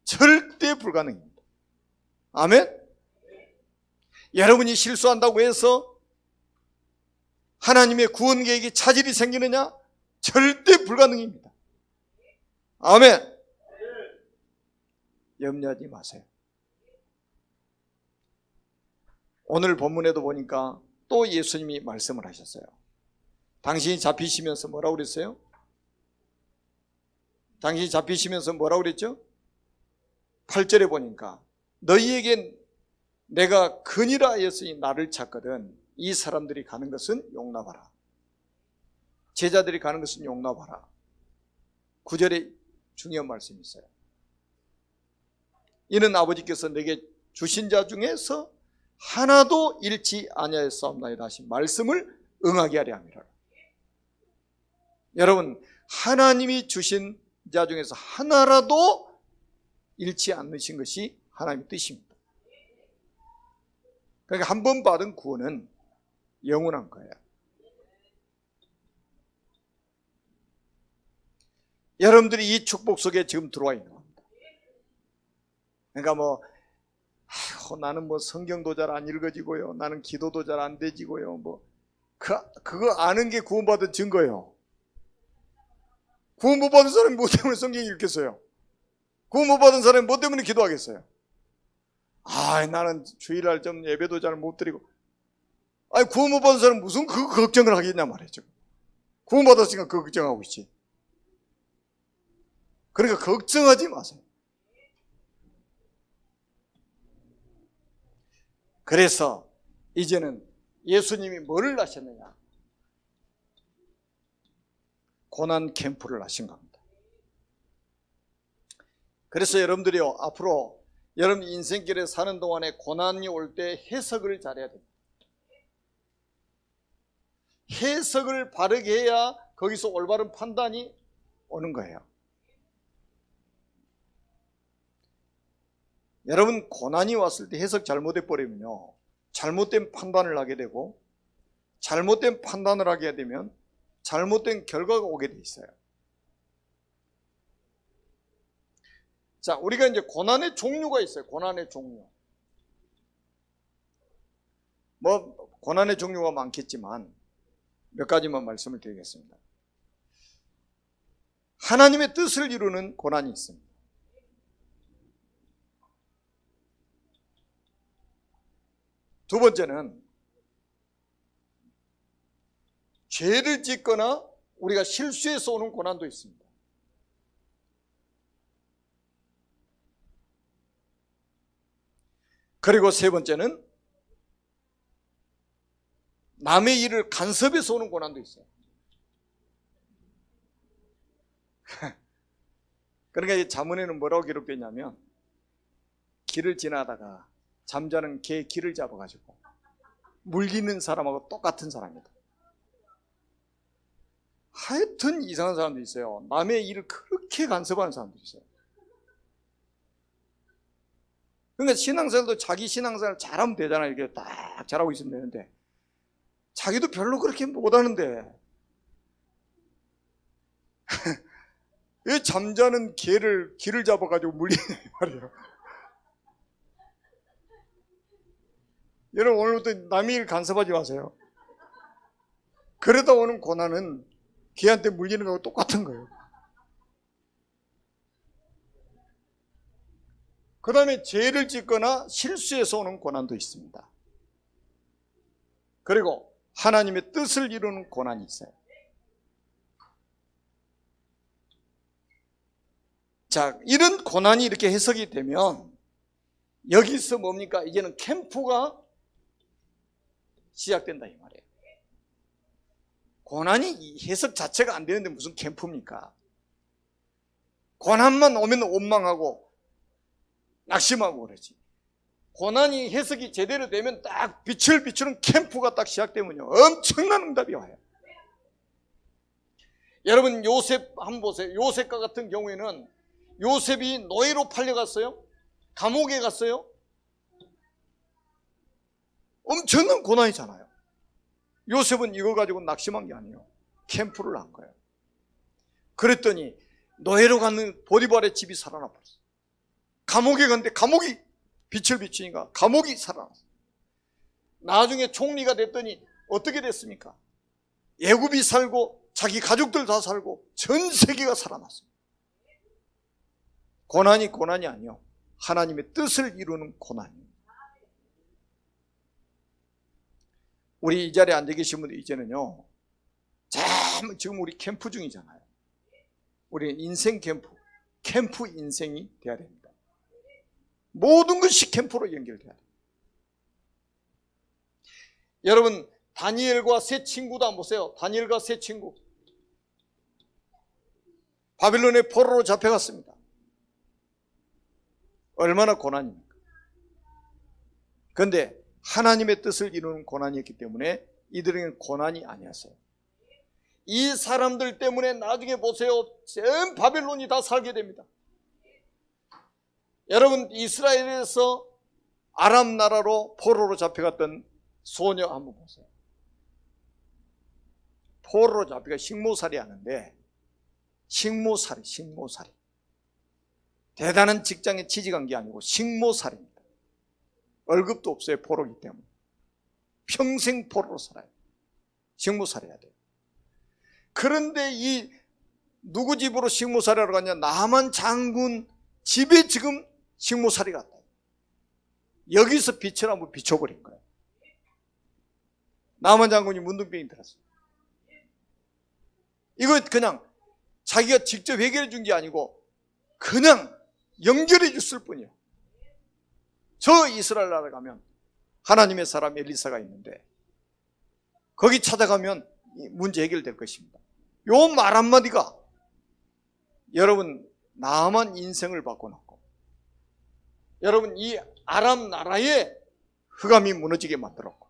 절대 불가능입니다. 아멘? 여러분이 실수한다고 해서 하나님의 구원 계획에 차질이 생기느냐? 절대 불가능입니다. 아멘. 염려하지 마세요. 오늘 본문에도 보니까 또 예수님이 말씀을 하셨어요. 당신이 잡히시면서 뭐라고 그랬어요? 당신이 잡히시면서 뭐라고 그랬죠? 8절에 보니까 너희에게 내가 근이라 하였으니 나를 찾거든 이 사람들이 가는 것은 용납하라. 제자들이 가는 것은 용납하라. 9절에 중요한 말씀이 있어요. 이는 아버지께서 내게 주신 자 중에서 하나도 잃지 아니하였사옵나이다 하신 말씀을 응하게 하려 함이라. 여러분, 하나님이 주신 자 중에서 하나라도 잃지 않으신 것이 하나님의 뜻입니다. 그러니까 한 번 받은 구원은 영원한 거예요. 여러분들이 이 축복 속에 지금 들어와 있는 겁니다. 그러니까 나는 성경도 잘 안 읽어지고요. 나는 기도도 잘 안 되지고요. 그거 아는 게 구원받은 증거예요. 구원 못 받은 사람이 뭐 때문에 성경 읽겠어요? 구원 못 받은 사람이 뭐 때문에 기도하겠어요? 나는 주일날 좀 예배도 잘 못 드리고. 구원 못 받은 사람은 무슨 그 걱정을 하겠냐 말이죠. 구원 받았으니까 그 걱정하고 있지. 그러니까 걱정하지 마세요. 그래서 이제는 예수님이 뭐를 하셨느냐? 고난 캠프를 하신 겁니다. 그래서 여러분들이요, 앞으로 여러분 인생길에 사는 동안에 고난이 올 때 해석을 잘해야 됩니다. 해석을 바르게 해야 거기서 올바른 판단이 오는 거예요. 여러분, 고난이 왔을 때 해석 잘못해버리면요, 잘못된 판단을 하게 되고, 잘못된 판단을 하게 되면 잘못된 결과가 오게 돼 있어요. 자, 우리가 이제 고난의 종류가 있어요. 고난의 종류. 고난의 종류가 많겠지만 몇 가지만 말씀을 드리겠습니다. 하나님의 뜻을 이루는 고난이 있습니다. 두 번째는 죄를 짓거나 우리가 실수해서 오는 고난도 있습니다. 그리고 세 번째는 남의 일을 간섭해서 오는 고난도 있어요. 그러니까 자문에는 뭐라고 기록되어 있냐면, 길을 지나다가 잠자는 개 길을 잡아가지고 물리는 사람하고 똑같은 사람이다. 하여튼 이상한 사람들이 있어요. 남의 일을 그렇게 간섭하는 사람들이 있어요. 그러니까 신앙생활도 자기 신앙생활 잘하면 되잖아요. 이렇게 딱 잘하고 있으면 되는데 자기도 별로 그렇게 못하는데 왜 잠자는 개를 길을 잡아가지고 물리냐 말이에요. 여러분 오늘부터 남의 일 간섭하지 마세요. 그러다 오는 고난은 개한테 물리는 거하고 똑같은 거예요. 그 다음에 죄를 짓거나 실수해서 오는 고난도 있습니다. 그리고 하나님의 뜻을 이루는 고난이 있어요. 자, 이런 고난이 이렇게 해석이 되면 여기서 뭡니까? 이제는 캠프가 시작된다 이 말이에요. 고난이 해석 자체가 안 되는데 무슨 캠프입니까? 고난만 오면 원망하고 낙심하고 그러지. 고난이 해석이 제대로 되면 딱 빛을 비추는 캠프가 딱 시작되면요 엄청난 응답이 와요. 여러분 요셉 한번 보세요. 요셉과 같은 경우에는 요셉이 노예로 팔려갔어요. 감옥에 갔어요. 엄청난 고난이잖아요. 요셉은 이걸 가지고 낙심한 게 아니에요. 캠프를 한 거예요. 그랬더니 노예로 가는 보디발의 집이 살아나 버렸어요. 감옥에 갔는데 감옥이 빛을 비추니까 감옥이 살아났어요. 나중에 총리가 됐더니 어떻게 됐습니까? 애굽이 살고 자기 가족들 다 살고 전 세계가 살아났어요. 고난이 아니요 하나님의 뜻을 이루는 고난입니다. 우리 이 자리에 앉아 계신 분들 이제는요 지금 우리 캠프 중이잖아요. 우리는 인생 캠프 인생이 돼야 됩니다. 모든 것이 캠프로 연결돼야 돼요. 여러분 다니엘과 세 친구도 한번 보세요. 다니엘과 세 친구 바빌론의 포로로 잡혀갔습니다. 얼마나 고난입니까? 그런데 하나님의 뜻을 이루는 고난이었기 때문에 이들에게는 고난이 아니었어요. 이 사람들 때문에 나중에 보세요. 전 바벨론이 다 살게 됩니다. 여러분 이스라엘에서 아람 나라로 포로로 잡혀갔던 소녀 한번 보세요. 포로로 잡혀가 식모살이 하는데 식모살이 대단한 직장에 취직한 게 아니고 식모살입니다. 월급도 없어요. 포로기 때문에 평생 포로로 살아요. 식모살해야 돼요. 그런데 이 누구 집으로 식모살이하러 갔냐? 나만 장군 집에 지금 식모살이 갔다. 여기서 빛을 한번 비춰버린 거예요. 나만 장군이 문둥병이 들었어요. 이거 그냥 자기가 직접 해결해 준 게 아니고 그냥 연결해 줬을 뿐이에요. 저 이스라엘 나라 가면 하나님의 사람 엘리사가 있는데 거기 찾아가면 문제 해결될 것입니다. 요 말 한마디가 여러분 나만 인생을 바꿔놓고 여러분 이 아람 나라의 흑암이 무너지게 만들었고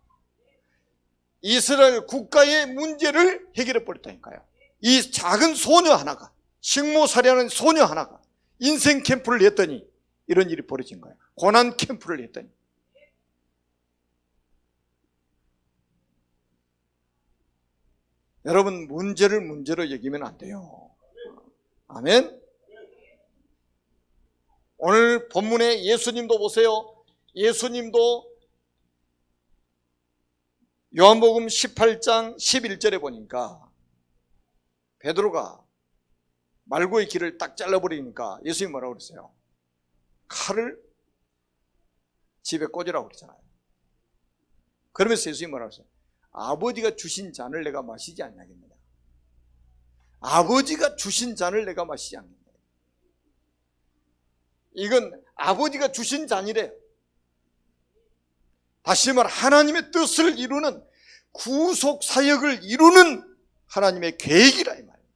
이스라엘 국가의 문제를 해결해 버렸다니까요. 이 작은 소녀 하나가 식모살이하는 소녀 하나가 인생 캠프를 했더니 이런 일이 벌어진 거예요. 고난 캠프를 했더니. 여러분 문제를 문제로 여기면 안 돼요. 아멘. 오늘 본문에 예수님도 보세요. 예수님도 요한복음 18장 11절에 보니까 베드로가 말고의 길을 딱 잘라버리니까 예수님이 뭐라고 그랬어요? 칼을 집에 꽂으라고 그랬잖아요. 그러면서 예수님이 뭐라고 그랬어요? 아버지가 주신 잔을 내가 마시지 않냐겠느냐. 아버지가 주신 잔을 내가 마시지 않겠느냐. 이건 아버지가 주신 잔이래요. 다시 말해 하나님의 뜻을 이루는 구속 사역을 이루는 하나님의 계획이라 이 말이에요.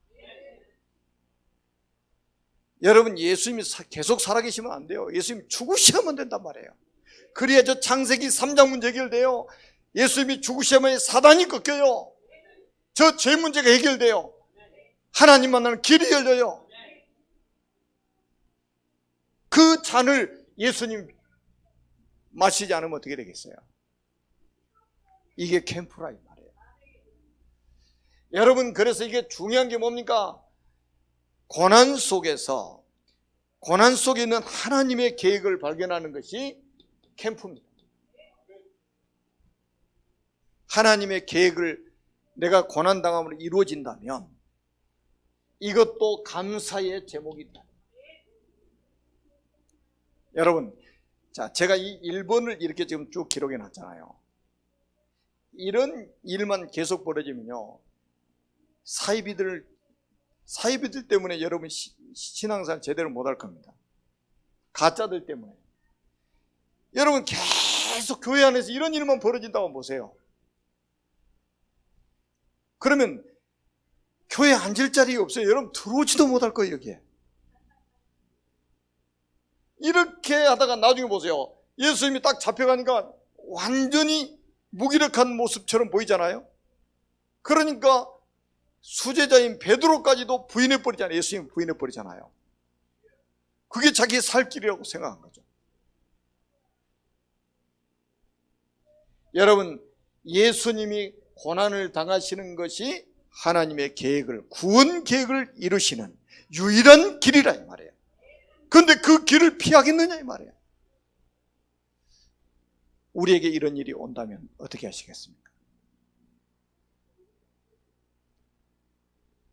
여러분 예수님이 계속 살아계시면 안 돼요. 예수님이 죽으셔야만 된단 말이에요. 그래야 저 창세기 3장 문제 해결돼요. 예수님이 죽으셔야만 사단이 꺾여요. 저 죄 문제가 해결돼요. 하나님 만나는 길이 열려요. 그 잔을 예수님 마시지 않으면 어떻게 되겠어요? 이게 캠프라 이 말이에요. 여러분, 그래서 이게 중요한 게 뭡니까? 고난 속에 있는 하나님의 계획을 발견하는 것이 캠프입니다. 하나님의 계획을 내가 고난당함으로 이루어진다면 이것도 감사의 제목이다. 여러분, 자, 제가 이 1번을 이렇게 지금 쭉 기록해 놨잖아요. 이런 일만 계속 벌어지면요, 사이비들 때문에 여러분 신앙생활 제대로 못할 겁니다. 가짜들 때문에. 여러분, 계속 교회 안에서 이런 일만 벌어진다고 보세요. 그러면 교회 앉을 자리 없어요. 여러분, 들어오지도 못할 거예요, 여기에. 이렇게 하다가 나중에 보세요. 예수님이 딱 잡혀가니까 완전히 무기력한 모습처럼 보이잖아요. 그러니까 수제자인 베드로까지도 부인해버리잖아요. 예수님 부인해버리잖아요. 그게 자기의 살 길이라고 생각한 거죠. 여러분, 예수님이 고난을 당하시는 것이 하나님의 계획을, 구원 계획을 이루시는 유일한 길이라 이 말이에요. 그런데 그 길을 피하겠느냐 이 말이에요. 우리에게 이런 일이 온다면 어떻게 하시겠습니까?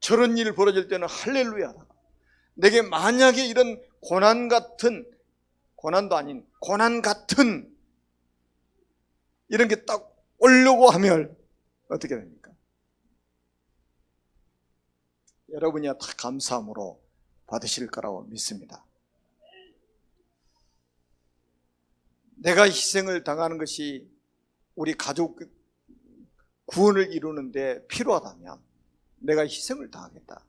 저런 일 벌어질 때는 할렐루야다. 내게 만약에 이런 고난 같은, 고난도 아닌 고난 같은 이런 게 딱 오려고 하면 어떻게 됩니까? 여러분이 다 감사함으로 받으실 거라고 믿습니다. 내가 희생을 당하는 것이 우리 가족 구원을 이루는데 필요하다면 내가 희생을 당하겠다.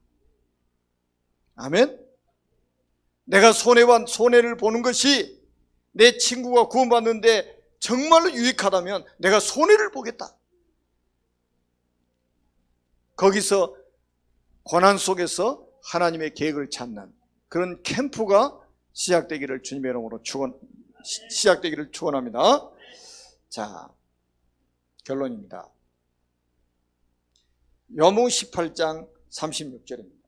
아멘? 내가 손해를 보는 것이 내 친구가 구원받는데 정말로 유익하다면 내가 손해를 보겠다. 거기서 고난 속에서 하나님의 계획을 찾는 그런 캠프가 시작되기를 주님의 이름으로 시작되기를 축원합니다. 자, 결론입니다. 요무 18장 36절입니다.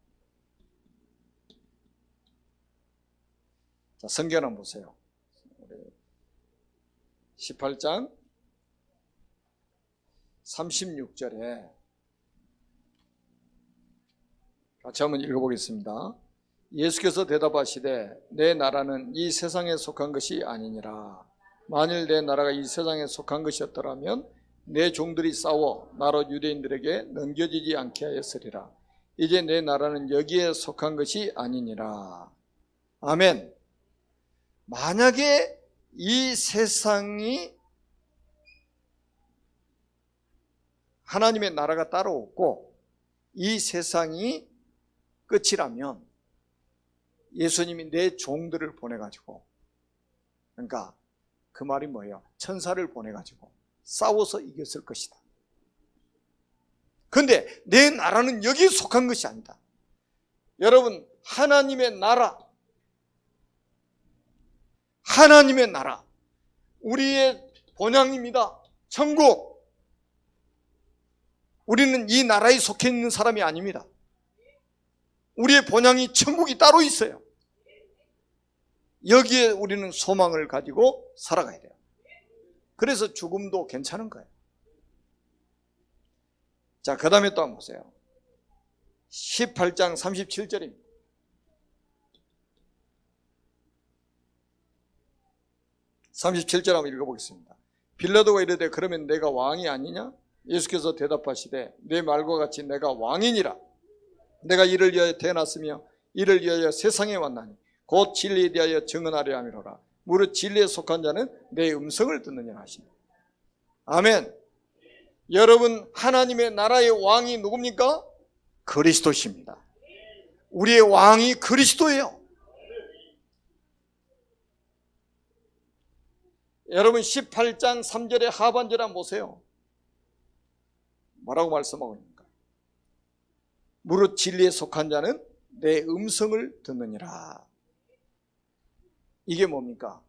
자, 성경 한번 보세요. 18장 36절에 같이 한번 읽어보겠습니다. 예수께서 대답하시되 내 나라는 이 세상에 속한 것이 아니니라. 만일 내 나라가 이 세상에 속한 것이었더라면 내 종들이 싸워 나로 유대인들에게 넘겨지지 않게 하였으리라. 이제 내 나라는 여기에 속한 것이 아니니라. 아멘. 만약에 이 세상이 하나님의 나라가 따로 없고 이 세상이 끝이라면 예수님이 내 종들을 보내가지고, 그러니까 그 말이 뭐예요? 천사를 보내가지고 싸워서 이겼을 것이다. 그런데 내 나라는 여기에 속한 것이 아니다. 여러분, 하나님의 나라, 우리의 본향입니다. 천국. 우리는 이 나라에 속해 있는 사람이 아닙니다. 우리의 본향이 천국이 따로 있어요. 여기에 우리는 소망을 가지고 살아가야 돼요. 그래서 죽음도 괜찮은 거예요. 자, 그 다음에 또 한번 보세요. 18장 37절입니다. 37절 한번 읽어보겠습니다. 빌라도가 이르되 그러면 내가 왕이 아니냐? 예수께서 대답하시되 내 말과 같이 내가 왕이니라. 내가 이를 위하여 태어났으며 이를 위하여 세상에 왔나니 곧 진리에 대하여 증언하려 함이로라. 무릇 진리에 속한 자는 내 음성을 듣느니라 하시니. 아멘. 여러분, 하나님의 나라의 왕이 누굽니까? 그리스도십니다. 우리의 왕이 그리스도예요. 여러분, 18장 3절의 하반절 한번 보세요. 뭐라고 말씀하고 있습니까? 무릇 진리에 속한 자는 내 음성을 듣느니라. 이게 뭡니까?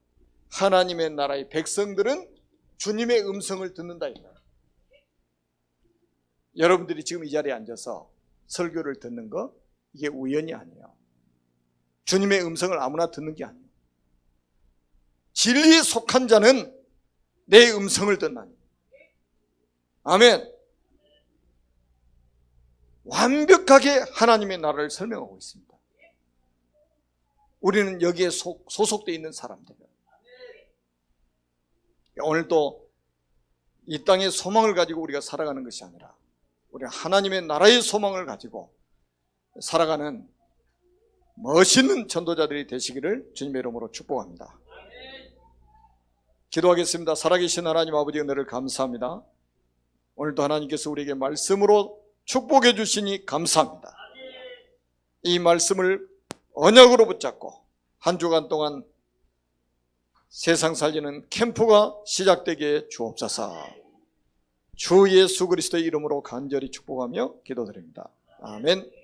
하나님의 나라의 백성들은 주님의 음성을 듣는다. 여러분들이 지금 이 자리에 앉아서 설교를 듣는 거, 이게 우연이 아니에요. 주님의 음성을 아무나 듣는 게 아니에요. 진리에 속한 자는 내 음성을 듣나니. 아멘. 완벽하게 하나님의 나라를 설명하고 있습니다. 우리는 여기에 소속되어 있는 사람들이에요. 오늘도 이 땅의 소망을 가지고 우리가 살아가는 것이 아니라 우리 하나님의 나라의 소망을 가지고 살아가는 멋있는 전도자들이 되시기를 주님의 이름으로 축복합니다. 기도하겠습니다. 살아계신 하나님 아버지, 은혜를 감사합니다. 오늘도 하나님께서 우리에게 말씀으로 축복해 주시니 감사합니다. 이 말씀을 언약으로 붙잡고 한 주간 동안 세상 살리는 캠프가 시작되게 주옵소서. 주 예수 그리스도의 이름으로 간절히 축복하며 기도드립니다. 아멘.